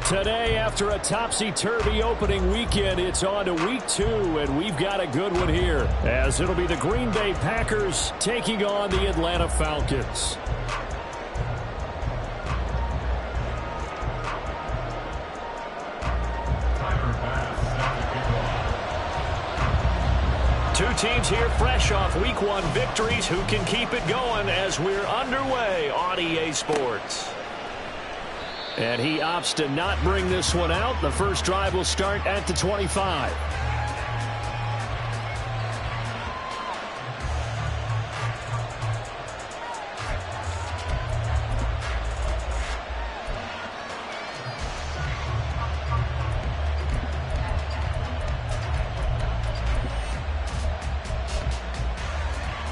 Today, after a topsy-turvy opening weekend, it's on to week 2, and we've got a good one here, as it'll be the Green Bay Packers taking on the Atlanta Falcons. Two teams here fresh off week 1 victories. Who can keep it going as we're underway on EA Sports? And he opts to not bring this one out. The first drive will start at the 25.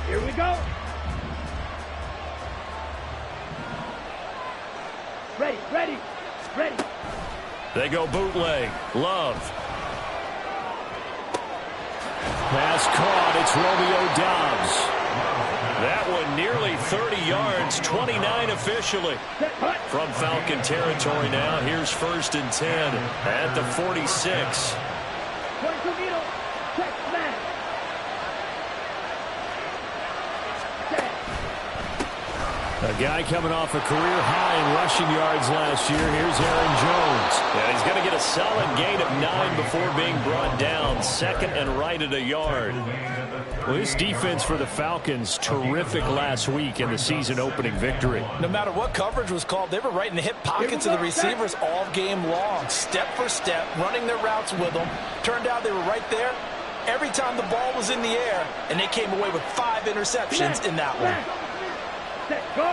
Here we go. Ready. They go bootleg. Love. Pass caught. It's Romeo Doubs. That one nearly 30 yards, 29 officially. From Falcon territory now. Here's 1st and 10 at the 46. A guy coming off a career high in rushing yards last year. Here's Aaron Jones. And he's going to get a solid gain of 9 before being brought down. 2nd and right at a yard. Well, this defense for the Falcons, terrific last week in the season-opening victory. No matter what coverage was called, they were right in the hip pockets of the receivers all game long. Step for step, running their routes with them. Turned out they were right there every time the ball was in the air, and they came away with 5 interceptions in that one. Go.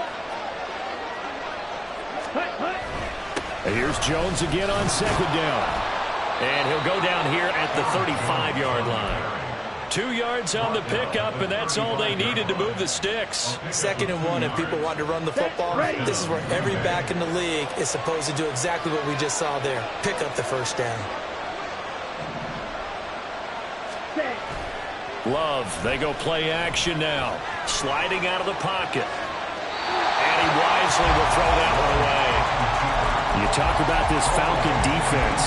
And here's Jones again on 2nd down. And he'll go down here at the 35-yard line. 2 yards on the pickup, and that's all they needed to move the sticks. 2nd and 1, if people want to run the football, this is where every back in the league is supposed to do exactly what we just saw there. Pick up the 1st down. Love, they go play action now. Sliding out of the pocket. And he wisely will throw that one away. You talk about this Falcon defense.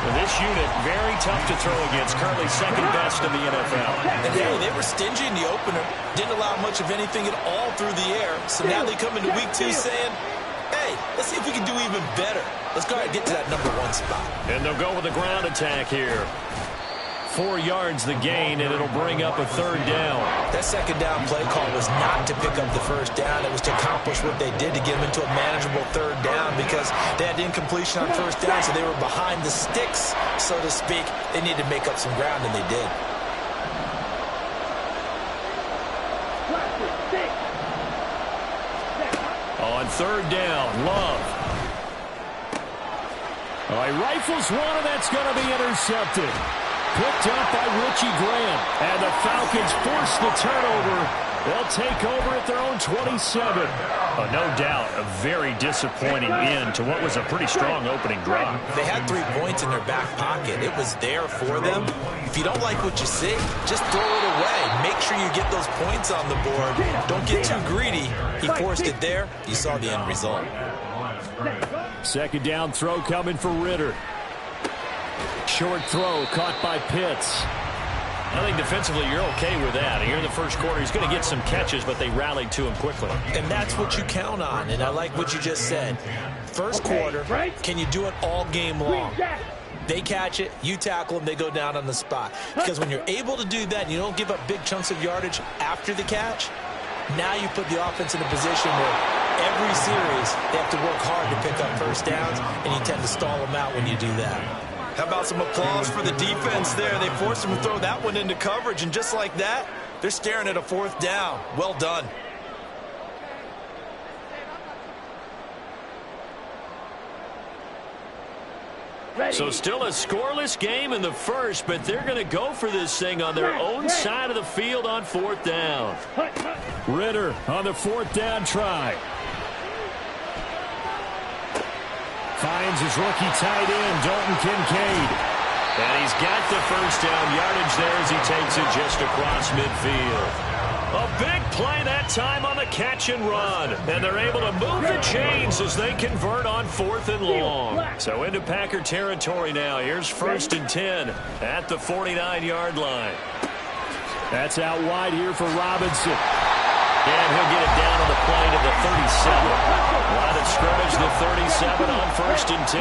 Well, this unit, very tough to throw against. Currently 2nd best in the NFL. And hey, they were stingy in the opener. Didn't allow much of anything at all through the air. So now they come into week 2 saying, hey, let's see if we can do even better. Let's go ahead and get to that number 1 spot. And they'll go with a ground attack here. 4 yards the gain, and it'll bring up a 3rd down. That 2nd down play call was not to pick up the 1st down. It was to accomplish what they did to get them into a manageable 3rd down because they had incompletion on 1st down, so they were behind the sticks, so to speak. They needed to make up some ground, and they did. On 3rd down, Love. Oh, he rifles one, and that's going to be intercepted. Picked up by Richie Grant. And the Falcons force the turnover. They'll take over at their own 27. No doubt, a very disappointing end to what was a pretty strong opening drive. They had 3 points in their back pocket. It was there for them. If you don't like what you see, just throw it away. Make sure you get those points on the board. Don't get too greedy. He forced it there. You saw the end result. 2nd down throw coming for Ritter. Short throw caught by Pitts. I think defensively you're okay with that. Here in the 1st quarter, he's going to get some catches, but they rallied to him quickly. And that's what you count on, and I like what you just said. 1st quarter, can you do it all game long? They catch it, you tackle them, they go down on the spot. Because when you're able to do that and you don't give up big chunks of yardage after the catch, now you put the offense in a position where every series they have to work hard to pick up 1st downs, and you tend to stall them out when you do that. How about some applause for the defense there? They forced him to throw that one into coverage, and just like that, they're staring at a 4th down. Well done. So still a scoreless game in the 1st, but they're going to go for this thing on their own side of the field on 4th down. Ritter on the 4th down try. Finds his rookie tight end, Dalton Kincaid. And he's got the 1st down yardage there as he takes it just across midfield. A big play that time on the catch and run. And they're able to move the chains as they convert on 4th and long. So into Packer territory now. Here's 1st and 10 at the 49-yard line. That's out wide here for Robinson. And he'll get it down on the play to the 37. Line of scrimmage, the 37 on 1st and 10.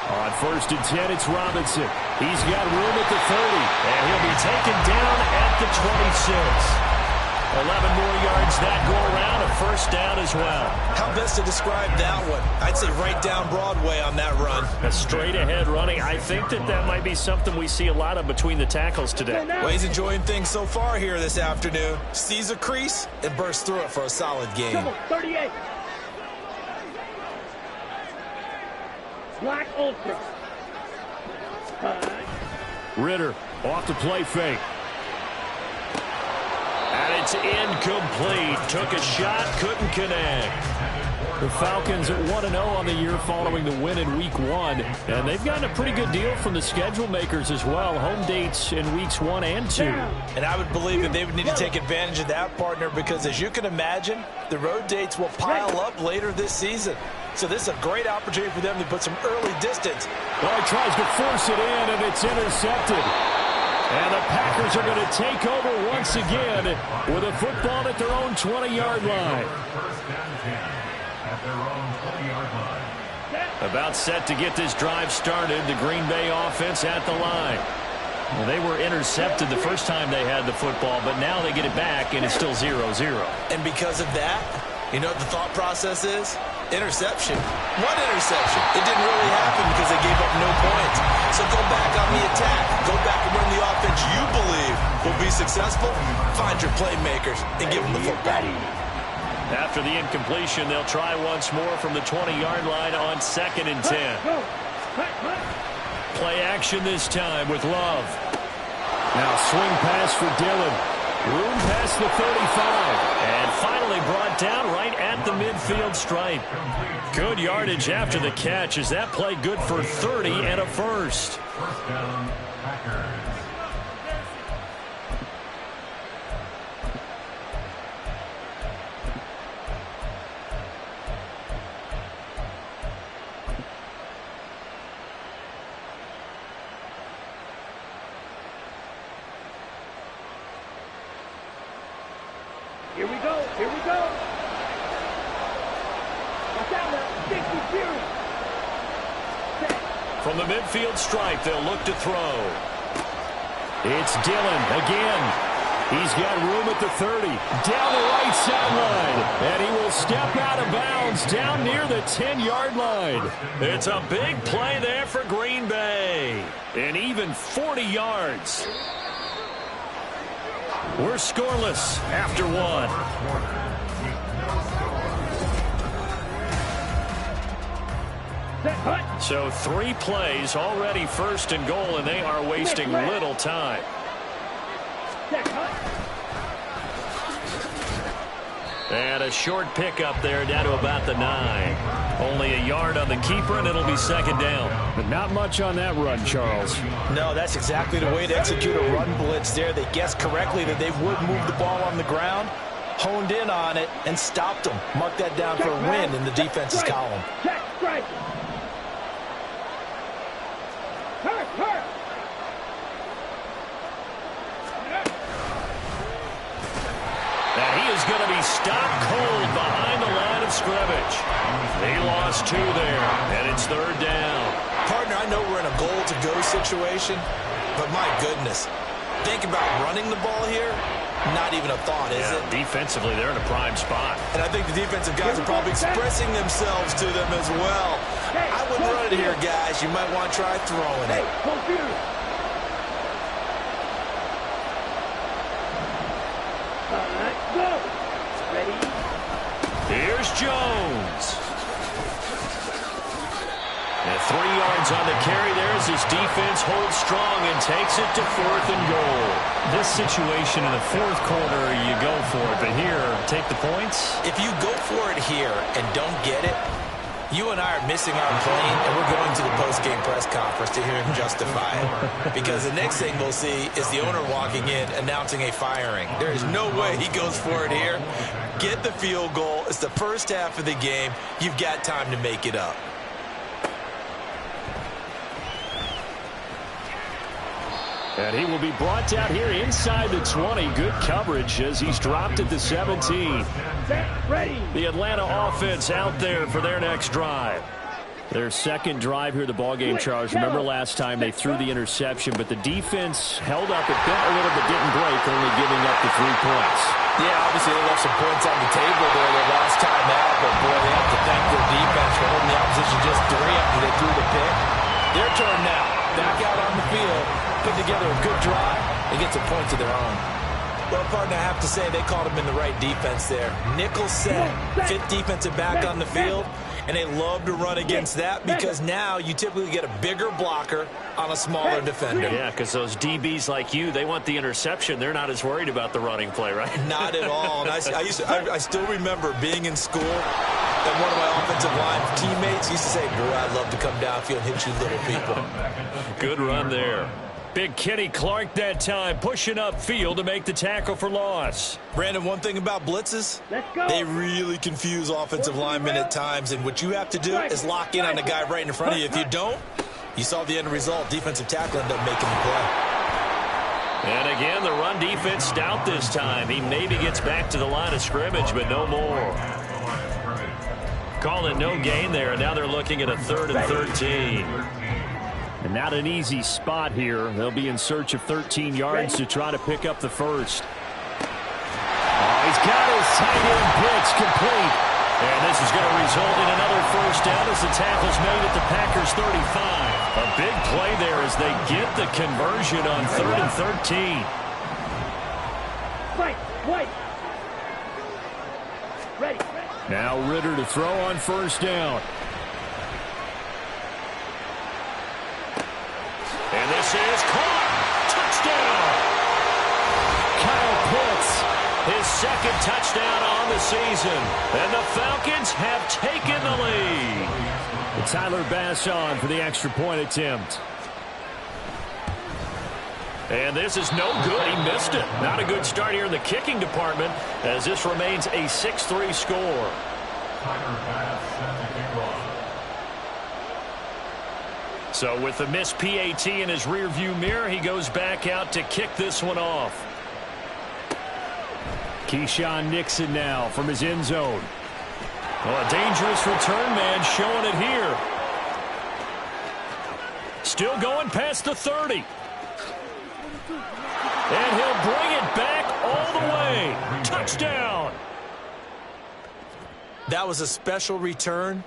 On 1st and 10, it's Robinson. He's got room at the 30, and he'll be taken down at the 26. 11 more yards that go around, a 1st down as well. How best to describe that one? I'd say right down Broadway on that run. A straight-ahead running. I think that might be something we see a lot of between the tackles today. Well, he's enjoying things so far here this afternoon. Sees a crease and bursts through it for a solid game. Come on, 38. Black Ultra. Ritter off the play fake. And it's incomplete. Took a shot, couldn't connect. The Falcons at 1-0 on the year following the win in Week 1. And they've gotten a pretty good deal from the schedule makers as well. Home dates in Weeks 1 and 2. And I would believe that they would need to take advantage of that, partner, because as you can imagine, the road dates will pile up later this season. So this is a great opportunity for them to put some early distance. Well, he tries to force it in, and it's intercepted. And the Packers are going to take over once again with a football at their own 20-yard line. About set to get this drive started. The Green Bay offense at the line. Well, they were intercepted the first time they had the football, but now they get it back, and it's still 0-0. And because of that, you know what the thought process is? Interception. One interception. It didn't really happen because they gave up no points. So go back on the attack. Go back and run the offense you believe will be successful. Find your playmakers and give them the football. After the incompletion, they'll try once more from the 20-yard line on 2nd and 10. Play action this time with Love. Now swing pass for Dillon. Room past the 35. And finally brought down right at the midfield stripe. Good yardage after the catch. Is that play good for 30 and a 1st? First down, Packers. Here we go. Here we go. Watch out now. 60 series. From the midfield stripe, they'll look to throw. It's Dillon again. He's got room at the 30. Down the right sideline. And he will step out of bounds down near the 10-yard line. It's a big play there for Green Bay. And even 40 yards. We're scoreless after 1. So 3 plays, already 1st and goal, and they are wasting little time. And a short pickup there down to about the 9. Only a yard on the keeper, and it'll be 2nd down. But not much on that run, Charles. No, that's exactly the way to execute a run blitz there. They guessed correctly that they would move the ball on the ground, honed in on it, and stopped them. Mark that down for a win in the defense's column. Check, strike. Hurt. And he is going to be stopped cold behind the line of scrimmage. They lost 2 there, and it's 3rd down. Partner, I know we're in a goal-to-go situation, but my goodness, think about running the ball here. Not even a thought, is it? Defensively, they're in a prime spot. And I think the defensive guys are probably expressing themselves to them as well. I wouldn't run it here, guys. You might want to try throwing it. Go. Ready? Here's Jones. And 3 yards on the carry there as his defense holds strong and takes it to 4th and goal. This situation in the 4th quarter, you go for it. But here, take the points. If you go for it here and don't get it, You and I are missing our plane, and we're going to the post-game press conference to hear him justify it. Because the next thing we'll see is the owner walking in announcing a firing. There is no way he goes for it here. Get the field goal. It's the first half of the game. You've got time to make it up. And he will be brought down here inside the 20. Good coverage as he's dropped at the 17. The Atlanta offense out there for their next drive. Their second drive here of the ballgame, Charles. Remember last time they threw the interception, but the defense held up. It bent a little but didn't break, only giving up the 3 points. Yeah, obviously they left some points on the table there their last time out, but boy, they have to thank their defense for holding the opposition just 3 after they threw the pick. Their turn now. Back out on the field, put together a good drive, and get some points of their own. Well, partner, I have to say they called him in the right defense there. Nickel set, 5th defensive back on the field, and they love to run against that because now you typically get a bigger blocker on a smaller defender. Yeah, because those DBs like you, they want the interception. They're not as worried about the running play, right? Not at all. And I still remember being in school, and one of my offensive line teammates used to say, Drew, I'd love to come downfield and hit you little people. Good run there. Big Kenny Clark that time, pushing upfield to make the tackle for loss. Brandon, one thing about blitzes, they really confuse offensive linemen at times, and what you have to do is lock in on the guy right in front of you. If you don't, you saw the end result. Defensive tackle ended up making the play. And again, the run defense stout this time. He maybe gets back to the line of scrimmage, but no more. Call it no gain there, and now they're looking at a 3rd and 13. And not an easy spot here. They'll be in search of 13 yards to try to pick up the first. Oh, he's got his tight end blitz complete. And this is going to result in another first down as the tackle's made at the Packers' 35. A big play there as they get the conversion on 3rd and 13. Ready. Now Ritter to throw on first down. And this is caught. Touchdown. Kyle Pitts, his 2nd touchdown on the season. And the Falcons have taken the lead. And Tyler Bass on for the extra point attempt. And this is no good. He missed it. Not a good start here in the kicking department as this remains a 6-3 score. So with the missed PAT in his rearview mirror, he goes back out to kick this one off. Keyshawn Nixon now from his end zone. Well, a dangerous return man showing it here. Still going past the 30. And he'll bring it back all the way. Touchdown. That was a special return,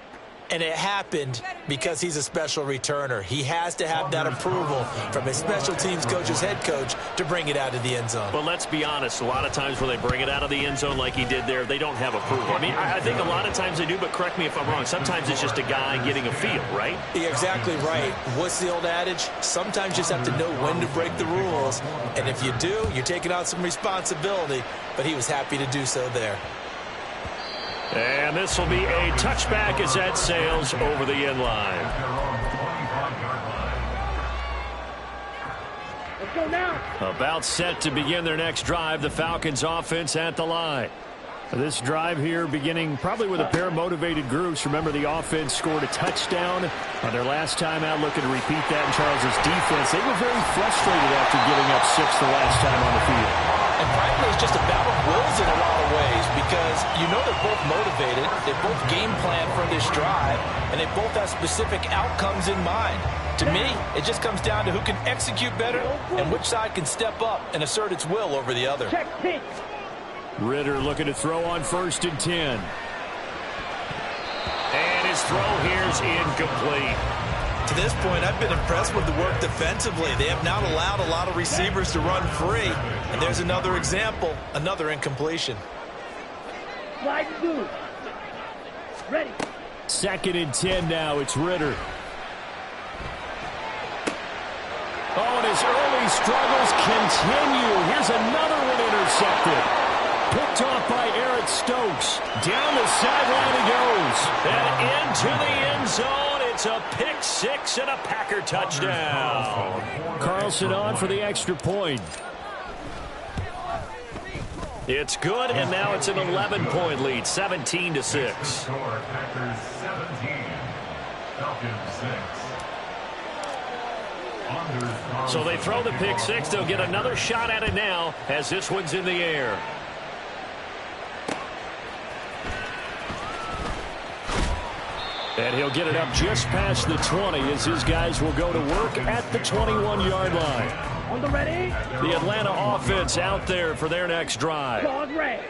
and it happened because he's a special returner. He has to have that approval from his special teams coach's head coach to bring it out of the end zone. Well, let's be honest. A lot of times when they bring it out of the end zone like he did there, they don't have approval. I mean, I think a lot of times they do, but correct me if I'm wrong. Sometimes it's just a guy getting a feel, right? You're exactly right. What's the old adage? Sometimes you just have to know when to break the rules, and if you do, you're taking on some responsibility, but he was happy to do so there. And this will be a touchback as that sails over the end line. Let's go now. About set to begin their next drive, the Falcons offense at the line. This drive here beginning probably with a pair of motivated groups. Remember, the offense scored a touchdown on their last time out, looking to repeat that in Charles's defense. They were very frustrated after giving up 6 the last time on the field. And frankly, it's just a battle of wills in a lot of ways because you know they're both motivated, they both game plan for this drive, and they both have specific outcomes in mind. To me, it just comes down to who can execute better and which side can step up and assert its will over the other. Check pitch. Ritter looking to throw on 1st and 10. And his throw here is incomplete. To this point, I've been impressed with the work defensively. They have not allowed a lot of receivers to run free. And there's another example, another incompletion. Slide move. Ready. 2nd and 10 now. It's Ritter. Oh, and his early struggles continue. Here's another one intercepted. Picked off by Eric Stokes. Down the sideline he goes. And into the end zone. It's a pick six and a Packer touchdown. Carlson on for the extra point. It's good, and now it's an 11-point lead, 17-6. Packers 17, Falcons 6. So they throw the pick six. They'll get another shot at it now as this one's in the air. And he'll get it up just past the 20 as his guys will go to work at the 21-yard line. On the ready. The Atlanta offense out there for their next drive.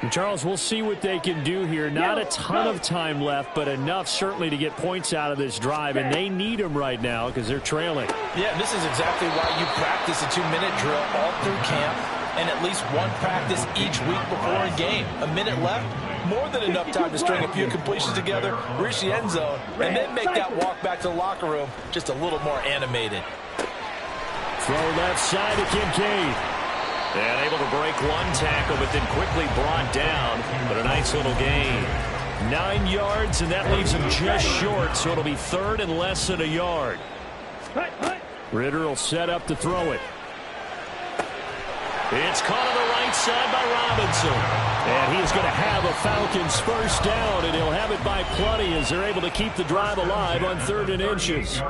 And Charles, we'll see what they can do here. Not a ton of time left, but enough certainly to get points out of this drive, and they need them right now because they're trailing. Yeah, this is exactly why you practice a 2-minute drill all through camp and at least one practice each week before a game. A minute left, more than enough time to string a few completions together, reach the end zone, and then make that walk back to the locker room just a little more animated. Throw left side to Kincaid. And able to break one tackle, but then quickly brought down. But a nice little gain. 9 yards, and that leaves him just short, so it'll be third and less than a yard. Ritter will set up to throw it. It's caught on the right side by Robinson. And he's going to have a Falcons first down, and he'll have it by plenty as they're able to keep the drive alive on 3rd and inches.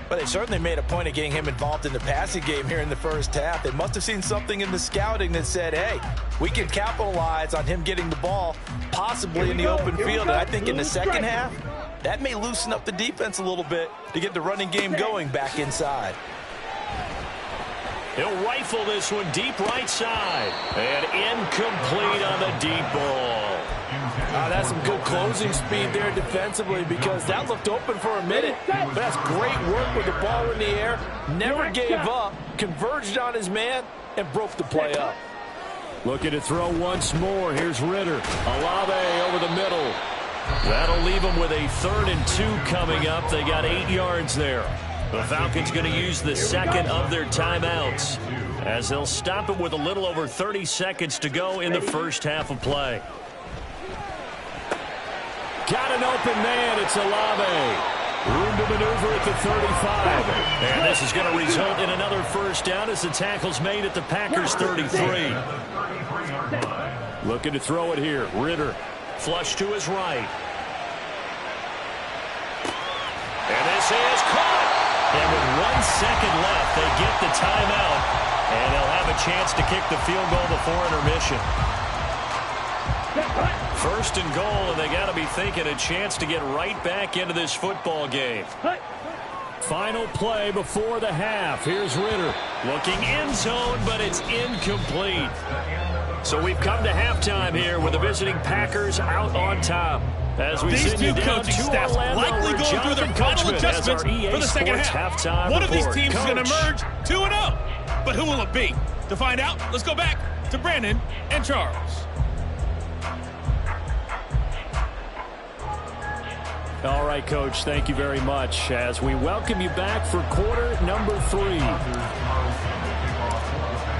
But they certainly made a point of getting him involved in the passing game here in the first half. They must have seen something in the scouting that said, hey, we can capitalize on him getting the ball, possibly in the open field. And I think in the second half, that may loosen up the defense a little bit to get the running game going back inside. He'll rifle this one deep right side. And incomplete on the deep ball. That's some good closing speed there defensively because that looked open for a minute. But that's great work with the ball in the air. Never gave up, converged on his man, and broke the play up. Looking to throw once more. Here's Ritter. Olave over the middle. That'll leave them with a 3rd and 2 coming up. They got 8 yards there. The Falcons going to use the second of their timeouts as they'll stop it with a little over 30 seconds to go in the first half of play. Got an open man. It's Olave. Room to maneuver at the 35. And this is going to result in another first down as the tackle's made at the Packers 33. Looking to throw it here. Ritter. Flush to his right. And this is caught. And with 1 second left, they get the timeout. And they'll have a chance to kick the field goal before intermission. 1st and goal, and they got to be thinking a chance to get right back into this football game. Final play before the half. Here's Ritter looking end zone, but it's incomplete. So we've come to halftime here with the visiting Packers out on top. As we These send two you down coaching to staffs Orlando, likely going through their final adjustments for the second half. One of these teams is going to emerge 2-0. But who will it be? To find out, let's go back to Brandon and Charles. All right, Coach, thank you very much as we welcome you back for quarter number 3.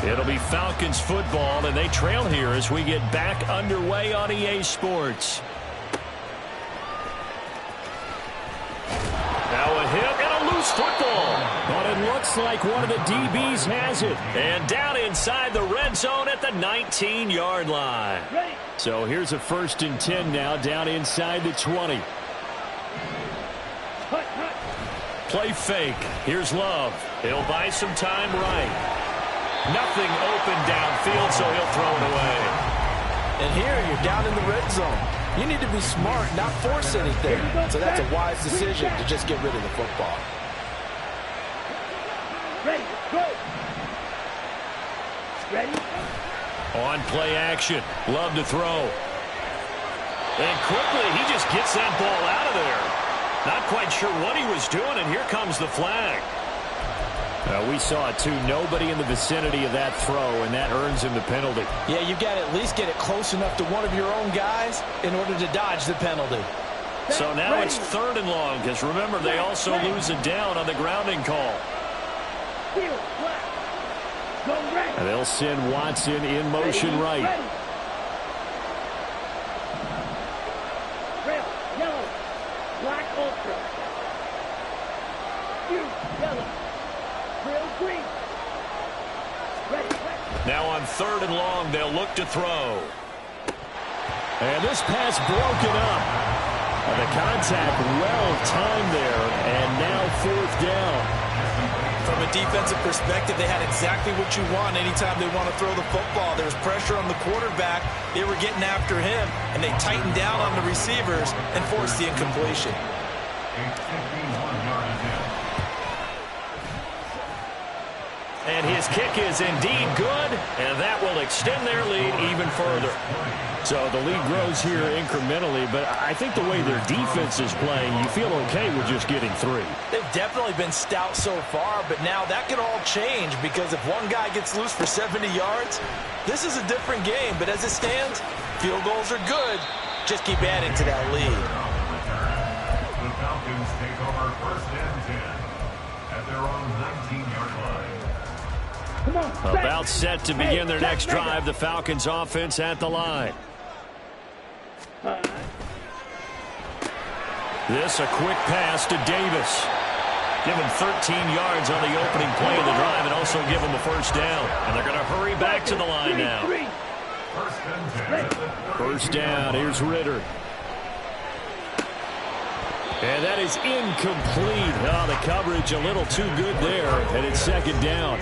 It'll be Falcons football, and they trail here as we get back underway on EA Sports. Now a hit and a loose football. But it looks like one of the DBs has it. And down inside the red zone at the 19-yard line. So here's a 1st and 10 now down inside the 20. Play fake. Here's Love. He'll buy some time right. Nothing open downfield, so he'll throw it away. And here you're down in the red zone. You need to be smart, not force anything. So that's a wise decision to just get rid of the football. Ready, go. Ready. On play action. Love to throw. And quickly, he just gets that ball out of there. Not quite sure what he was doing, and here comes the flag. We saw it, too. Nobody in the vicinity of that throw, and that earns him the penalty. Yeah, you've got to at least get it close enough to one of your own guys in order to dodge the penalty. So now it's 3rd and long, because remember, they also lose it down on the grounding call. And they'll send Watson in motion right. Yellow. Real green. Ready. Now on 3rd and long, they'll look to throw. And this pass broken up. The contact well timed there, and now 4th down. From a defensive perspective, they had exactly what you want anytime they want to throw the football. There was pressure on the quarterback. They were getting after him, and they tightened down on the receivers and forced the incompletion. And his kick is indeed good, and that will extend their lead even further. So the lead grows here incrementally, but I think the way their defense is playing, you feel okay with just getting 3. They've definitely been stout so far, but now that can all change because if one guy gets loose for 70 yards, this is a different game. But as it stands, field goals are good. Just keep adding to that lead. The Falcons take over 1st and 10 at their own 19-yard line. About set to begin their next drive. The Falcons offense at the line. This a quick pass to Davis. Give him 13 yards on the opening play of the drive and also give him a 1st down. And they're going to hurry back to the line now. 1st down. Here's Ritter. And that is incomplete. Oh, the coverage a little too good there. And it's 2nd down.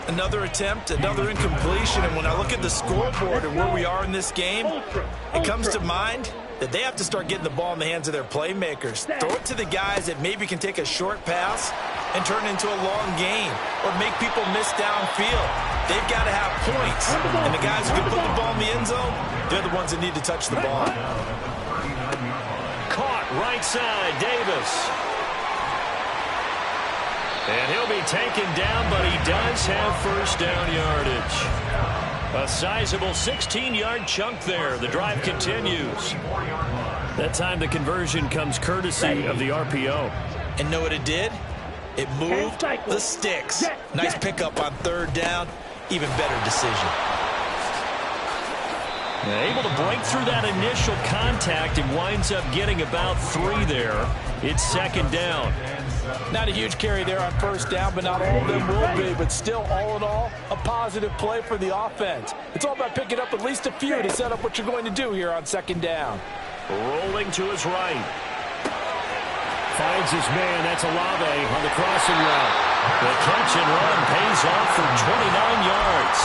Another attempt, another incompletion. And when I look at the scoreboard and where we are in this game, it comes to mind that they have to start getting the ball in the hands of their playmakers. Throw it to the guys that maybe can take a short pass and turn it into a long game or make people miss downfield. They've got to have points. And the guys who can put the ball in the end zone, they're the ones that need to touch the ball. Caught right side, Davis. And he'll be taken down, but he does have 1st down yardage. A sizable 16-yard chunk there. The drive continues. That time the conversion comes courtesy of the RPO. And know what it did? It moved the sticks. Nice pickup on 3rd down. Even better decision. Able to break through that initial contact and winds up getting about 3 there. It's 2nd down. Not a huge carry there on 1st down, but not all of them will be. But still, all in all, a positive play for the offense. It's all about picking up at least a few to set up what you're going to do here on 2nd down. Rolling to his right. Finds his man. That's Olave on the crossing route. The catch and run pays off for 29 yards.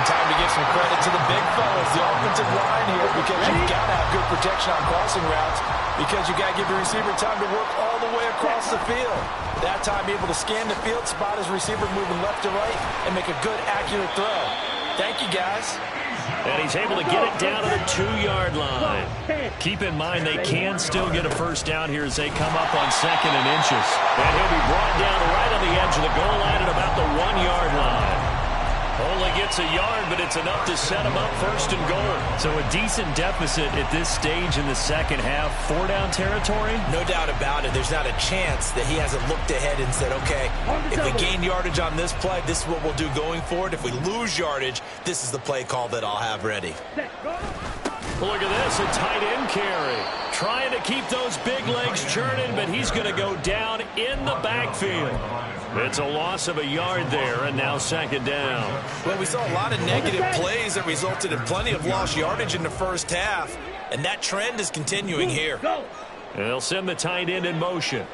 Time to give some credit to the big fellas, the offensive line here, because you've got to have good protection on crossing routes because you got to give the receiver time to work all the way across the field. That time, able to scan the field, spot his receiver moving left to right, and make a good, accurate throw. Thank you, guys. And he's able to get it down to the 2-yard line. Keep in mind they can still get a 1st down here as they come up on 2nd and inches. And he'll be brought down right on the edge of the goal line at about the 1-yard line. Only gets a yard, but it's enough to set him up 1st and goal. So a decent deficit at this stage in the 2nd half. 4-down territory? No doubt about it. There's not a chance that he hasn't looked ahead and said, okay, if we gain yardage on this play, this is what we'll do going forward. If we lose yardage, this is the play call that I'll have ready. Look at this, a tight end carry. Trying to keep those big legs churning, but he's going to go down in the backfield. It's a loss of a yard there, and now 2nd down. Well, we saw a lot of negative plays that resulted in plenty of lost yardage in the 1st half, and that trend is continuing here. And they'll send the tight end in motion.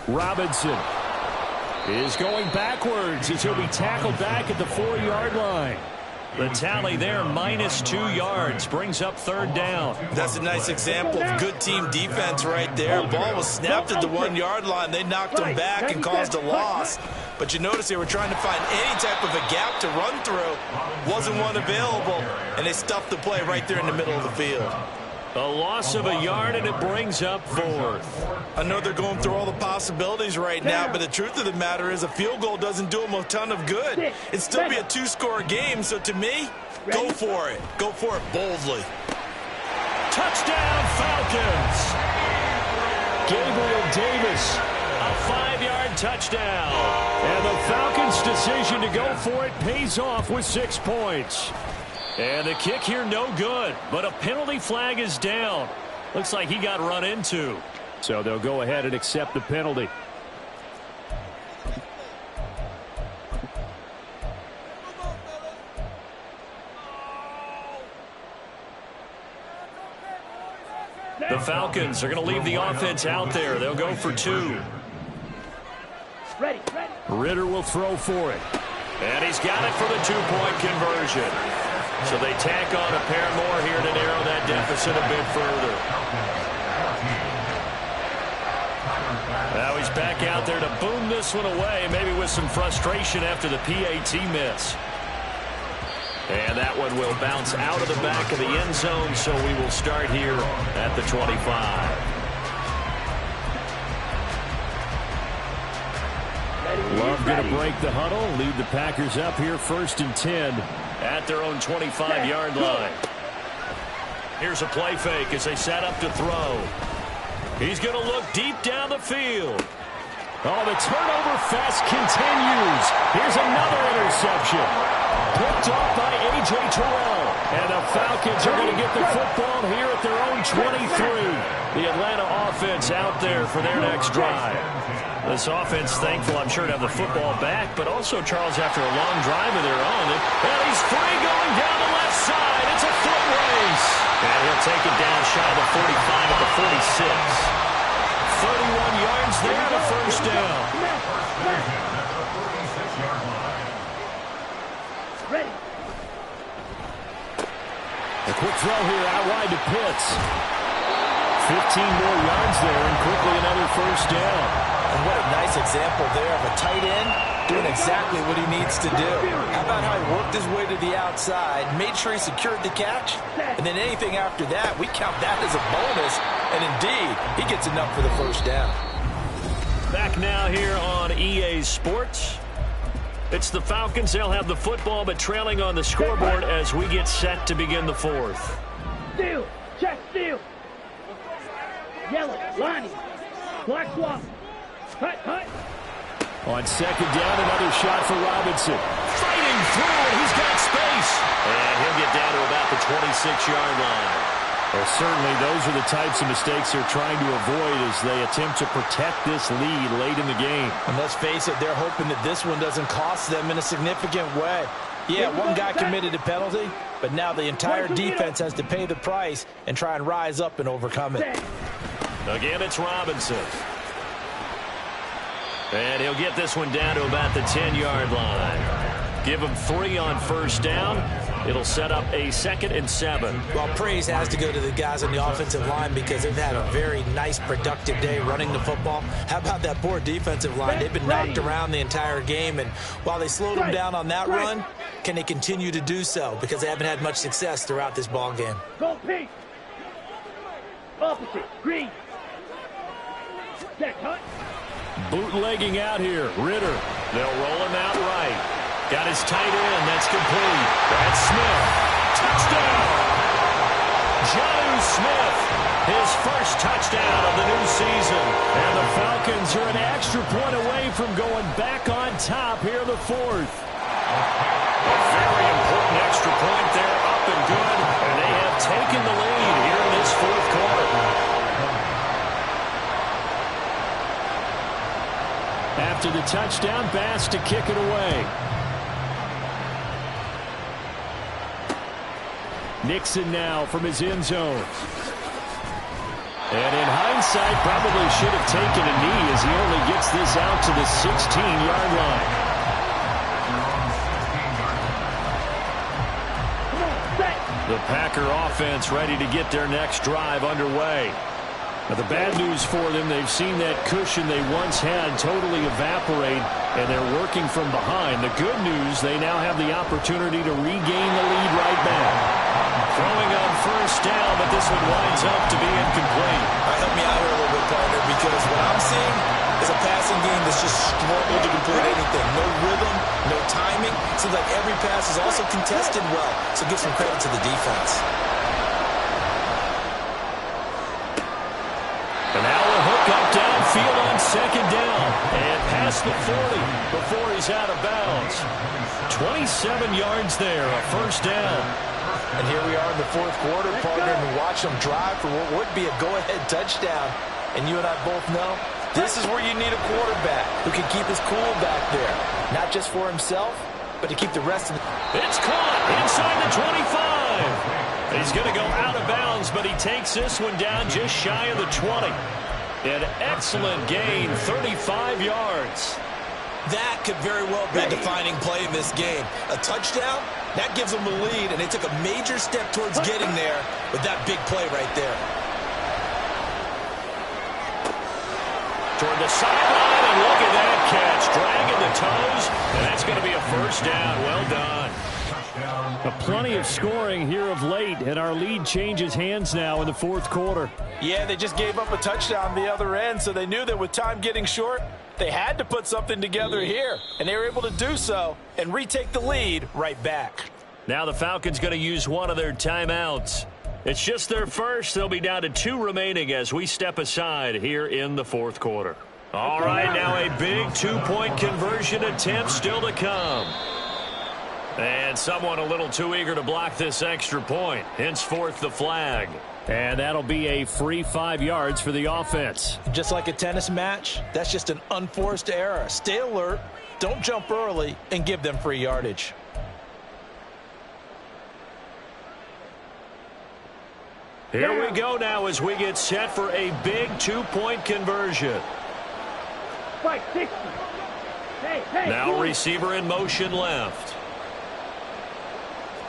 Robinson is going backwards as he'll be tackled back at the 4-yard line. The tally there, -2 yards, brings up 3rd down. That's a nice example of good team defense right there. Ball was snapped at the 1-yard line. They knocked him back and caused a loss. But you notice they were trying to find any type of a gap to run through. Wasn't one available, and they stuffed the play right there in the middle of the field. A loss of a yard, and it brings up 4th. I know they're going through all the possibilities right now, but the truth of the matter is a field goal doesn't do them a ton of good. It'd still be a 2-score game, so to me, go for it. Go for it boldly. Touchdown, Falcons! Gabriel Davis, a 5-yard touchdown. And the Falcons' decision to go for it pays off with 6 points. And the kick here no good, but a penalty flag is down. Looks like he got run into. So they'll go ahead and accept the penalty. The Falcons are going to leave the offense out there. They'll go for 2. Ready. Ritter will throw for it. And he's got it for the 2-point conversion. So they tack on a pair more here to narrow that deficit a bit further. Now he's back out there to boom this one away, maybe with some frustration after the PAT miss. And that one will bounce out of the back of the end zone, so we will start here at the 25. Love going to break the huddle, lead the Packers up here 1st and 10 at their own 25-yard line. Here's a play fake as they set up to throw. He's going to look deep down the field. Oh, the turnover fest continues. Here's another interception. Picked off by A.J. Terrell. And the Falcons are going to get the football here at their own 23. The Atlanta offense out there for their next drive. This offense thankful, I'm sure, to have the football back, but also, Charles, after a long drive of their own. And he's free going down the left side. It's a foot race. And he'll take it down shy of the 45 at the 46. 31 yards there and a first down. Ready. A quick throw here out wide to Pitts. 15 more yards there and quickly another first down. And what a nice example there of a tight end doing exactly what he needs to do. How about how he worked his way to the outside, made sure he secured the catch, and then anything after that, we count that as a bonus. And indeed, he gets enough for the first down. Back now here on EA Sports. It's the Falcons. They'll have the football, but trailing on the scoreboard as we get set to begin the 4th. Steal. Check steal. Yellow. Lonnie. Black swap. Hut. On 2nd down, another shot for Robinson. Fighting through, and he's got space. And he'll get down to about the 26-yard line. Well, certainly those are the types of mistakes they're trying to avoid as they attempt to protect this lead late in the game. And let's face it, they're hoping that this one doesn't cost them in a significant way. Yeah, one guy committed a penalty, but now the entire defense has to pay the price and try and rise up and overcome it. Again, it's Robinson. And he'll get this one down to about the 10-yard line. Give him 3 on first down. It'll set up a 2nd and 7. Well, praise has to go to the guys on the offensive line because they've had a very nice, productive day running the football. How about that poor defensive line? They've been knocked around the entire game, and while they slowed them down on that run, can they continue to do so? Because they haven't had much success throughout this ball game. Go pink. Opposite. Green. Check, hut. Bootlegging out here. Ritter. They'll roll him out right. Got his tight end. That's complete. That's Smith. Touchdown. Jonnu Smith. His first touchdown of the new season. And the Falcons are an extra point away from going back on top here in the 4th. A very important extra point there. Up and good. And they have taken the lead here in this 4th quarter. After the touchdown, Bass to kick it away. Nixon now from his end zone. And in hindsight, probably should have taken a knee as he only gets this out to the 16-yard line. The Packer offense ready to get their next drive underway. Now, the bad news for them, they've seen that cushion they once had totally evaporate, and they're working from behind. The good news, they now have the opportunity to regain the lead right back. Throwing on first down, but this one winds up to be incomplete. Help me out here a little bit, partner, because what I'm seeing is a passing game that's just struggled to complete anything. No rhythm, no timing. Seems like every pass is also contested well, so give some credit to the defense. And now a hook up downfield on 2nd down. And past the 40 before he's out of bounds. 27 yards there, a first down. And here we are in the 4th quarter, partner, and we watch them drive for what would be a go-ahead touchdown. And you and I both know this is where you need a quarterback who can keep his cool back there. Not just for himself, but to keep the rest of the... It's caught inside the 25. He's going to go out of bounds, but he takes this one down just shy of the 20. An excellent gain, 35 yards. That could very well be a defining play in this game. A touchdown, that gives them the lead, and they took a major step towards getting there with that big play right there. Toward the sideline, and look at that catch. Dragging the toes, and that's going to be a first down. Well done. Plenty of scoring here of late, and our lead changes hands now in the fourth quarter. Yeah, they just gave up a touchdown the other end, so they knew that with time getting short, they had to put something together here, and they were able to do so and retake the lead right back. Now the Falcons going to use one of their timeouts. It's just their first. They'll be down to 2 remaining as we step aside here in the fourth quarter. All right, now a big 2-point conversion attempt still to come. And someone a little too eager to block this extra point. Henceforth the flag. And that'll be a free 5 yards for the offense. Just like a tennis match, that's just an unforced error. Stay alert, don't jump early, and give them free yardage. Here we go now as we get set for a big 2-point conversion. Fight 60. Hey, now receiver in motion left.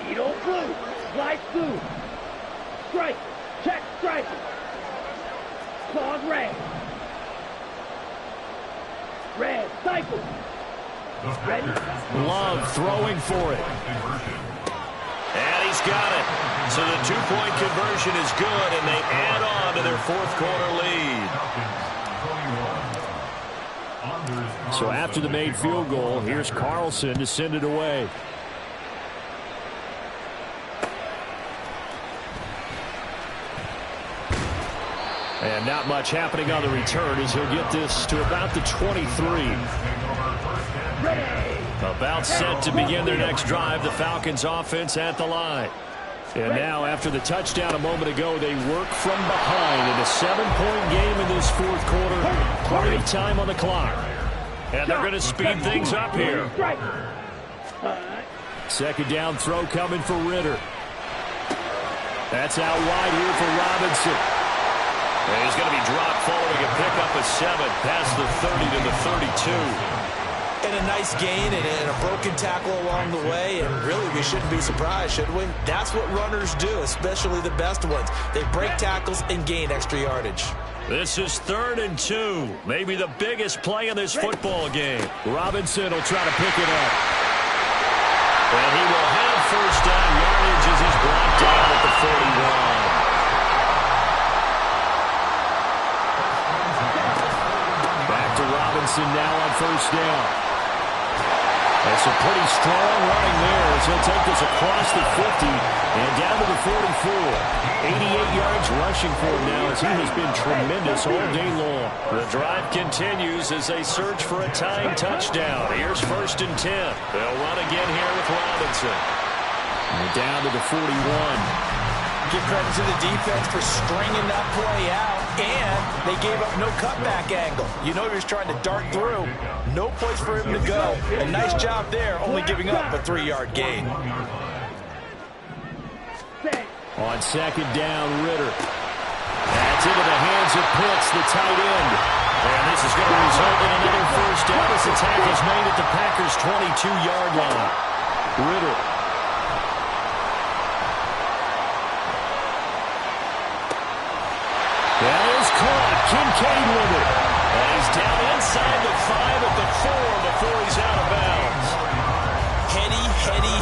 Edo blue. Slide through. Strike. Check strike. Claws red. Red. Cycle. Ready? Love throwing for it. And he's got it. So the 2-point conversion is good, and they add on to their fourth quarter lead. So after the made field goal, here's Carlson to send it away. And not much happening on the return as he'll get this to about the 23. About set to begin their next drive, the Falcons offense at the line. And now after the touchdown a moment ago, they work from behind in a 7-point game in this fourth quarter. Plenty of time on the clock. And they're going to speed things up here. Second down throw coming for Ritter. That's out wide here for Robinson. And he's going to be dropped following a pickup of 7 past the 30 to the 32. And a nice gain and a broken tackle along the way, and really we shouldn't be surprised, should we? That's what runners do, especially the best ones. They break tackles and gain extra yardage. This is 3rd and 2, maybe the biggest play in this football game. Robinson will try to pick it up. And he will have first down yardage as he's brought down at the 41. Back to Robinson now on first down. That's a pretty strong running there as he'll take this across the 50 and down to the 44. 88 yards rushing for him now as he has been tremendous all day long. The drive continues as they search for a tying touchdown. Here's 1st and 10. They'll run again here with Robinson. And down to the 41. Give credit to the defense for stringing that play out, and they gave up no cutback angle. You know he was trying to dart through. No place for him to go. A nice job there, only giving up a 3-yard gain. On second down, Ritter. That's into the hands of Pitts, the tight end. And this is going to result in another first down as the tackle is made at the Packers' 22-yard line. Ritter. That is caught. Kincaid with it. And he's down inside the 5 at the 4 before he's out of bounds.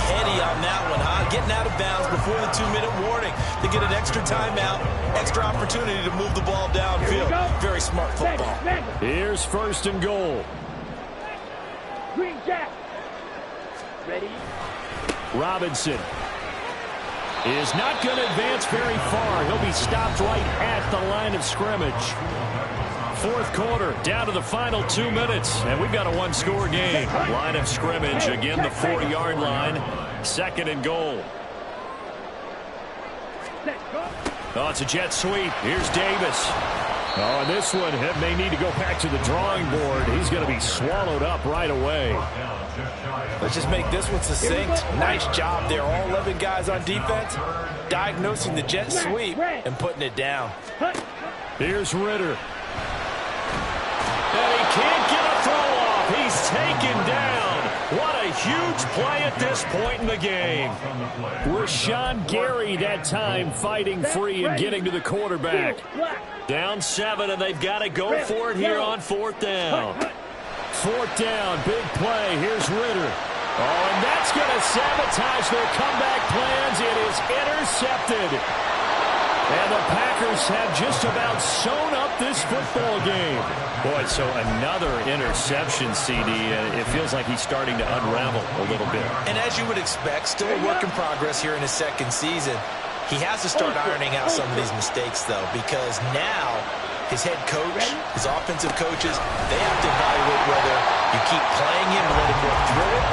Heady on that one, huh? Getting out of bounds before the 2-minute warning. They get an extra timeout, extra opportunity to move the ball downfield. Very smart football. Here's 1st and goal. Green Jack. Ready? Robinson is not going to advance very far. He'll be stopped right at the line of scrimmage. Fourth quarter, down to the final 2 minutes, and we've got a 1-score game. Line of scrimmage, again the 4-yard line. 2nd and goal. Oh, it's a jet sweep. Here's Davis. Oh, and this one may need to go back to the drawing board. He's going to be swallowed up right away. Let's just make this one succinct. Nice job there. All 11 guys on defense diagnosing the jet sweep and putting it down. Here's Ritter. And he can't get a throw off. He's taken down. What a huge play at this point in the game. Rashawn Gary that time fighting free and getting to the quarterback. Down 7, and they've got to go for it here on 4th down. 4th down, big play. Here's Ritter. Oh, and that's going to sabotage their comeback plans. It is intercepted. And the Packers have just about sewn up this football game. Boy, so another interception, CD. It feels like he's starting to unravel a little bit. And as you would expect, still a work in progress here in his 2nd season. He has to start ironing out some of these mistakes, though, because now his head coach, his offensive coaches, they have to evaluate whether you keep playing him and let him work through it,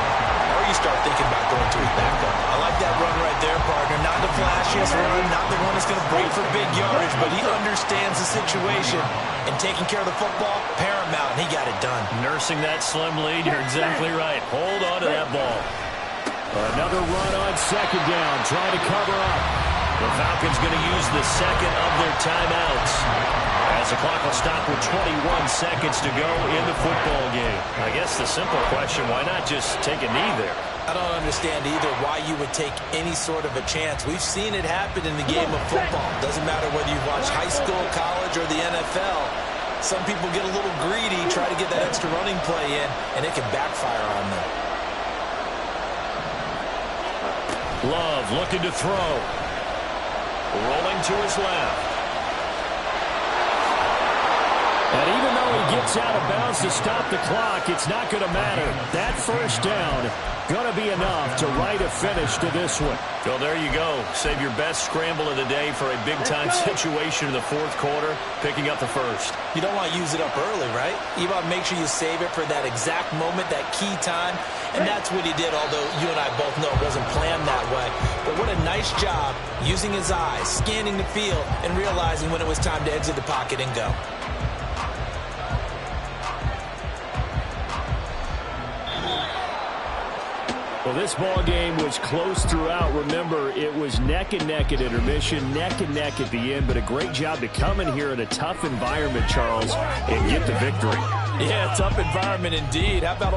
or you start thinking about going to his backup. I like that run right there, partner. Not the flashiest run, not the one that's going to break for big yardage, but he understands the situation, and taking care of the football, paramount, and he got it done. Nursing that slim lead, you're exactly right. Hold on to that ball. Another run on 2nd down, trying to cover up. The Falcons going to use the 2nd of their timeouts as the clock will stop with 21 seconds to go in the football game. I guess the simple question, why not just take a knee there? I don't understand either why you would take any sort of a chance. We've seen it happen in the game of football. Doesn't matter whether you watch high school, college, or the NFL. Some people get a little greedy, try to get that extra running play in, and it can backfire on them. Love looking to throw. Rolling to his left. And even though he gets out of bounds to stop the clock, it's not going to matter. That 1st down going to be enough to write a finish to this one. Well, there you go. Save your best scramble of the day for a big-time situation in the 4th quarter, picking up the 1st. You don't want to use it up early, right? You want to make sure you save it for that exact moment, that key time. And that's what he did, although you and I both know it wasn't planned that way. But what a nice job using his eyes, scanning the field, and realizing when it was time to exit the pocket and go. Well, this ball game was close throughout. Remember, it was neck and neck at intermission, neck and neck at the end, but a great job to come in here in a tough environment, Charles, and get the victory. Yeah, tough environment indeed. How about all